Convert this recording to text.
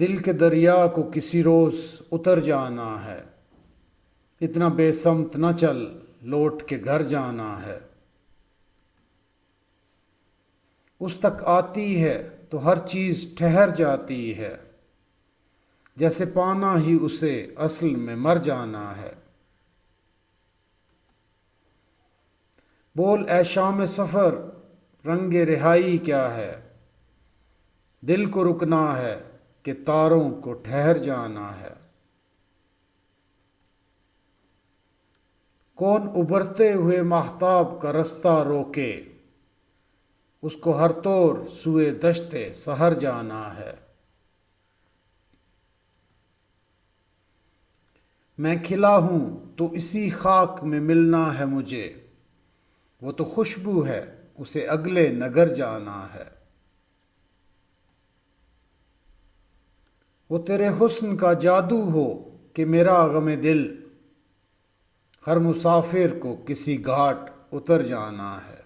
دل کے دریا کو کسی روز اتر جانا ہے، اتنا بے سمت نہ چل، لوٹ کے گھر جانا ہے۔ اس تک آتی ہے تو ہر چیز ٹھہر جاتی ہے، جیسے پانا ہی اسے اصل میں مر جانا ہے۔ بول اے شام سفر، رنگ رہائی کیا ہے؟ دل کو رکنا ہے کہ تاروں کو ٹھہر جانا ہے۔ کون ابھرتے ہوئے ماہتاب کا رستہ روکے، اس کو ہر طور سوئے دشت سحر جانا ہے۔ میں کھلا ہوں تو اسی خاک میں ملنا ہے مجھے، وہ تو خوشبو ہے اسے اگلے نگر جانا ہے۔ وہ تیرے حسن کا جادو ہو کہ میرا غم دل، ہر مسافر کو کسی گھاٹ اتر جانا ہے۔